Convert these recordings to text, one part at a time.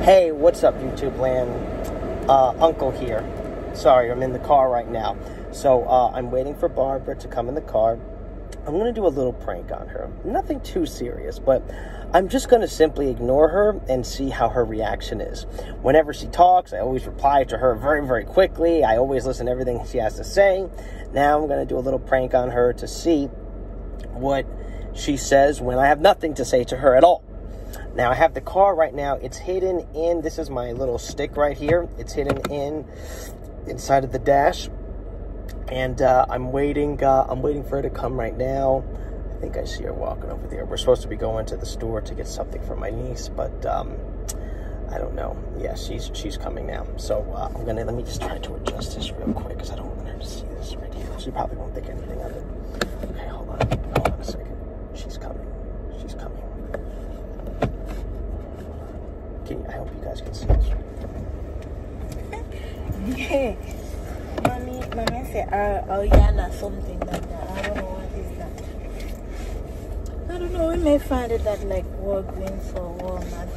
Hey, what's up, YouTube land? Uncle here. Sorry, I'm in the car right now. So, I'm waiting for Barbara to come in the car. I'm going to do a little prank on her. Nothing too serious, but I'm just going to simply ignore her and see how her reaction is. Whenever she talks, I always reply to her very, very quickly. I always listen to everything she has to say. Now I'm going to do a little prank on her to see what she says when I have nothing to say to her at all. Now, I have the car right now. It's hidden in, this is my little stick right here. It's hidden inside of the dash. And I'm waiting for her to come right now. I think I see her walking over there. We're supposed to be going to the store to get something for my niece, but I don't know. Yeah, she's coming now. So let me just try to adjust this real quick because I don't want her to see this right here. She probably won't think anything of it. Okay, hold on a second. She's coming. I hope you guys can see this. Yeah. Mommy said, Yana, something like that. I don't know what is that. I don't know. We may find it at like Walgreens or Walmart.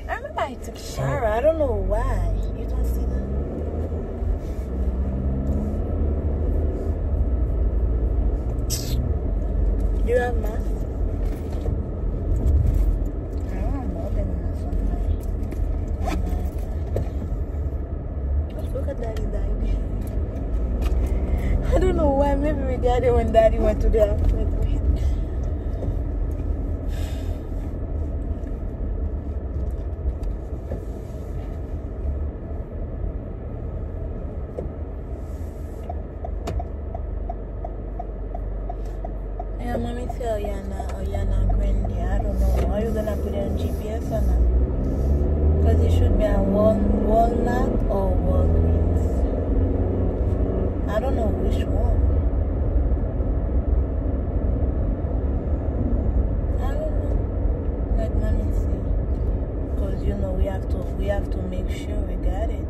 I remember I took shower. I don't know why. You don't see that? You have mask? Look at Daddy died. I don't know why. Maybe we got it when Daddy went to the apartment. Yeah, Mommy tell Yana Grandy. I don't know. Are you gonna put it on GPS or not? Because it should be on Walmart or Walgreens. I don't know which one. I don't know. Like Mommy said. Because you know we have to make sure we got it.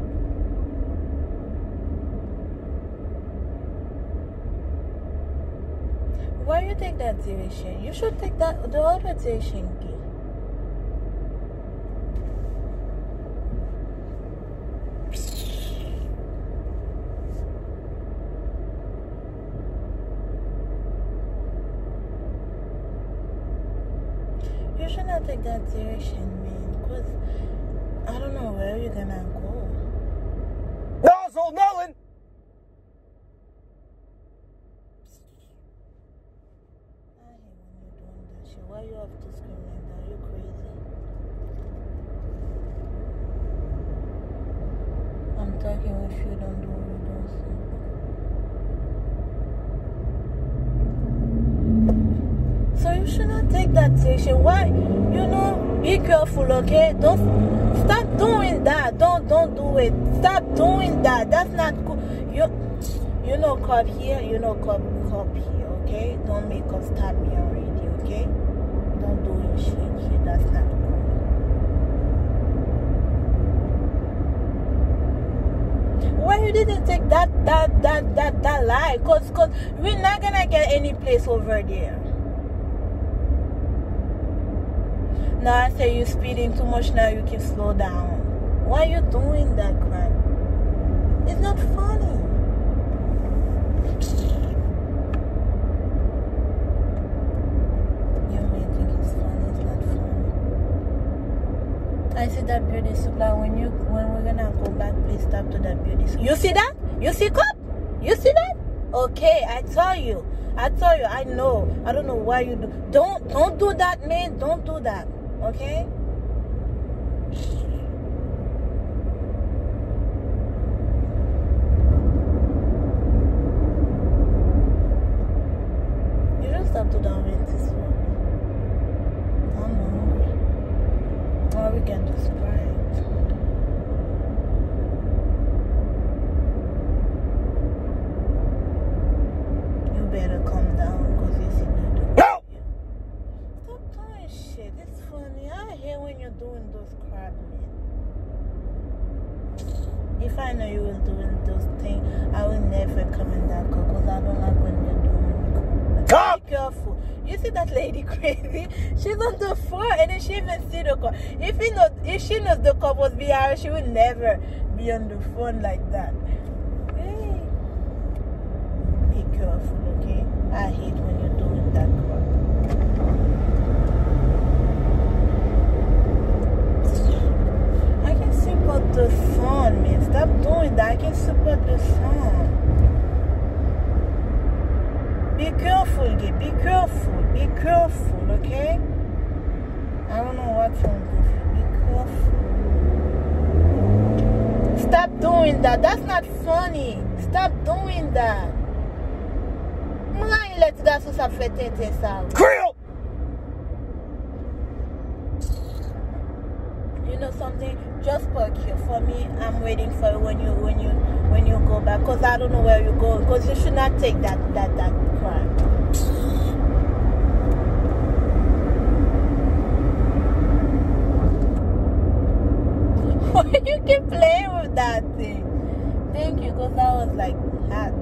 Why you take that direction? You should take the other direction, kid. You should not take that direction, man, because I don't know where you're gonna go. Nozzle Nolan! I hate when you're doing that shit. Why you have to scream like that? Are you crazy? I'm talking with you, don't do what you don't say. So you should not take that direction. Why? You know, be careful, okay? Don't stop doing that. Don't do it. Stop doing that. That's not cool. You know cop here, you know cop here, okay? Don't make us stop me already, okay? Don't do it shit here. That's not cool. Why you didn't take that lie? Cause we're not gonna get any place over there. Now I say you're speeding too much, now you can slow down. Why are you doing that crap? It's not funny. You may think it's funny, it's not funny. I see that beauty supply when we're gonna go back, please stop to that beauty supply. You see that? You see cop? You see that? Okay, I tell you, I know. I don't know why you do. Don't do that, man. Don't do that. Okay? You just have to down this one. I'm hungry. Or we can do Sprite. You better calm down because you see me do. No! Stop doing shit. It's funny. I hate when you're doing those crap, man. If I know you were doing those things, I will never come in that car because I don't like when you're doing the crap. Stop! Be careful. You see that lady crazy? She's on the floor and then she even see the car. If she knows the car was behind her, she would never be on the phone like that. Hey. Be careful, okay? I hate when you're doing that car. I can support the sun, man. Stop doing that. I can support the sun. Be careful, Gay. Be careful. Be careful, okay? I don't know what's wrong with you. Be careful. Stop doing that. That's not funny. Stop doing that. Let's go to sa fete sa. Grill! You know something? Just park here for me. I'm waiting for you when you go back. Cause I don't know where you go. Cause you should not take that crime. Why you keep playing with that thing? Thank you, cause I was like hot.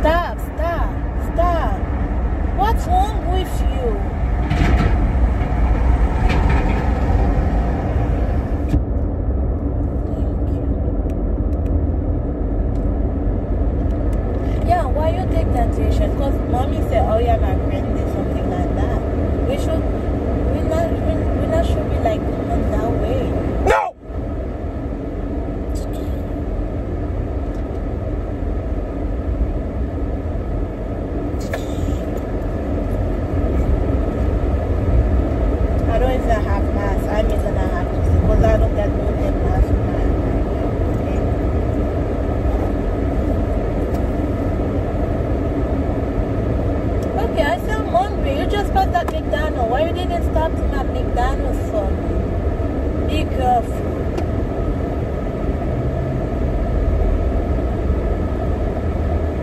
Stop. What's wrong with you? Thank you. Yeah, why you take that tuition? Because mommy said, oh yeah, my friend did something like that. We not should be like on that way. No! I don't even have mask. I'm even gonna have to see because I don't get no head mask in my okay, I say I'm hungry. You just got that McDonald's. Why you didn't stop to my McDonald's for me? Be careful.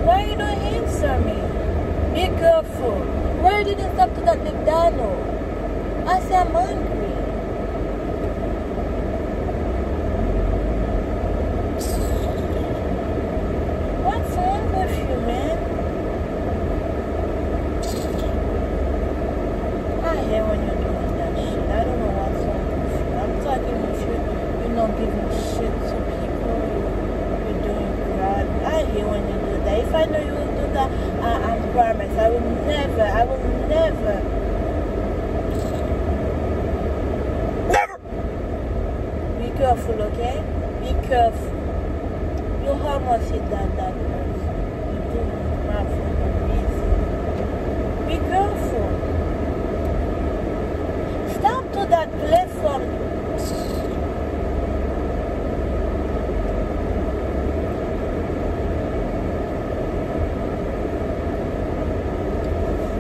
Why you don't answer me? Be careful. Why you didn't stop to that McDonald's? I say I'm hungry. What's wrong with you, man? I hate when you're doing that shit. I don't know what's wrong with you. I'm talking with you. You're not giving shit to people. You're doing crap. I hate when you do that. If I know you will do that, I promise. I will never. Be careful, okay? Be careful. You almost hit that person. You're doing crap for no reason. Be careful. Stop to that platform.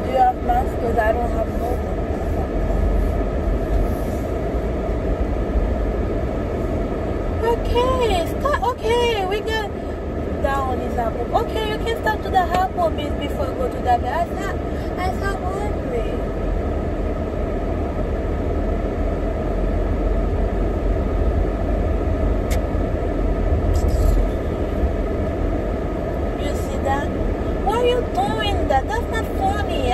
Do you have mask? Because I don't have no one. Okay, stop. Okay, we got down is apple. Okay, you can stop to the apple before you go to that bed. I'm hungry. You see that? Why are you doing that? That's not funny.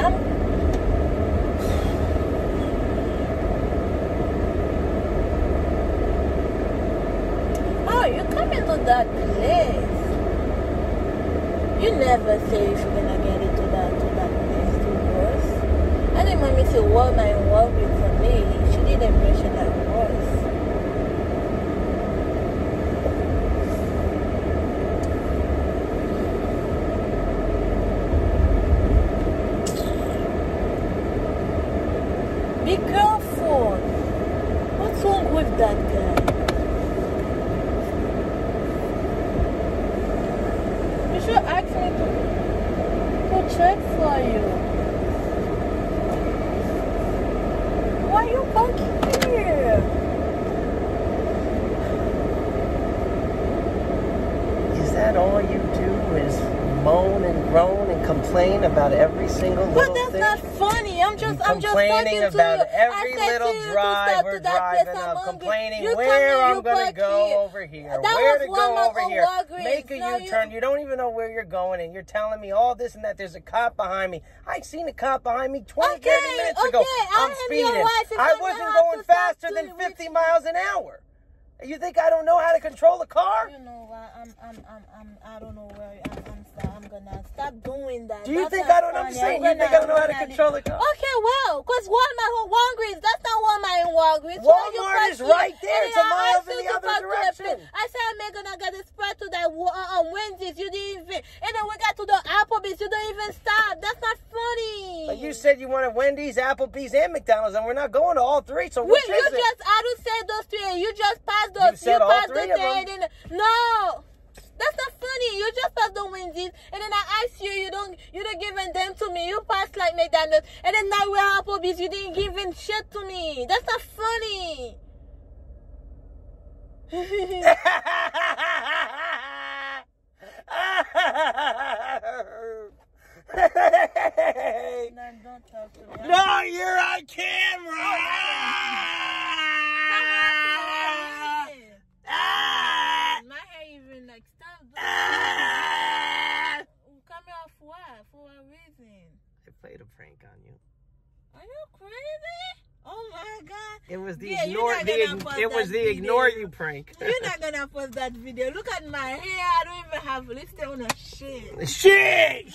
You come into that place. You never say if you're gonna get into that place to worse. And then when we say what my well-being for me, she didn't mention that worse. Be careful. What's wrong with that guy? You should ask me to check for you. Why you back here? Is that all you do is moan and groan and complain? complain about every single little But thing. that's not funny. I'm just Complaining talking about to you. every little drive we're driving up, complaining where I'm going to go over here, where to go over here, make a U-turn. You don't even know where you're going, and you're telling me all this and that. There's a cop behind me. I seen a cop behind me 20, 30 minutes ago. I'm speeding. I wasn't going faster than 50 miles an hour. You think I don't know how to control a car? You know what? I don't know where I'm gonna stop doing that. Do you think I don't understand? You think I don't know how to control a car? Okay, well, because Walmart or Walgreens, that's not Walmart and Walgreens. Walmart is right there. It's a mile in the other direction. I said I'm gonna get this spread to that Wednesdays. You didn't even. And then we got to the Applebee's. You don't even stop. That's not funny. But you said you wanted Wendy's, Applebee's, and McDonald's, and we're not going to all three. So which is it? I don't say those three. You just passed those. You said all three of them. No. That's not funny. You just passed the Wendy's, and then I asked you, you don't give them to me. You passed like McDonald's, and then now we're Applebee's. You didn't give in shit to me. That's not funny. No, don't talk to me. No, you're on camera. My hair even like stop. Come off what? For what reason? I played a prank on you. Are you crazy? Oh my God! It was the ignore you prank. You're not gonna post that video. Look at my hair. I don't even have lipstick on a shit. Shit.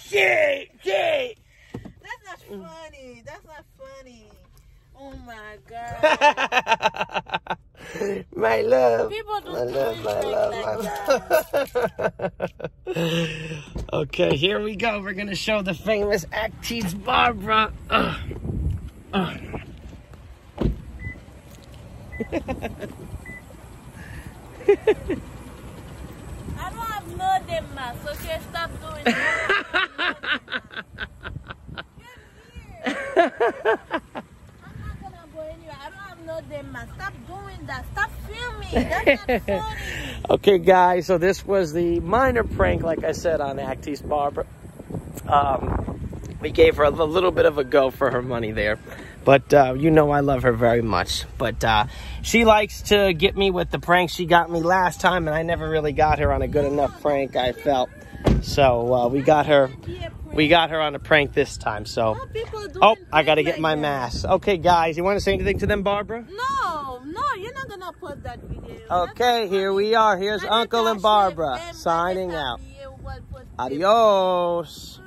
That's not funny. That's not funny. Oh my God. My love. People do My love. Okay, here we go. We're gonna show the famous actrice Barbara. I don't have no damn mask, okay? Stop doing that. I'm not gonna go anywhere. I don't have no damn mask. Stop doing that. Stop filming. That's not funny. Okay, guys, so this was the minor prank, like I said, on actrice Barbara. We gave her a little bit of a go for her money there. But you know I love her very much. But she likes to get me with the prank she got me last time, and I never really got her on a good enough prank, I felt. So we got her on a prank this time. So I got to get my mask. Okay, guys, you want to say anything to them, Barbara? No, you're not gonna post that video. Okay, here we are. Here's Uncle and Barbara signing out. Adios.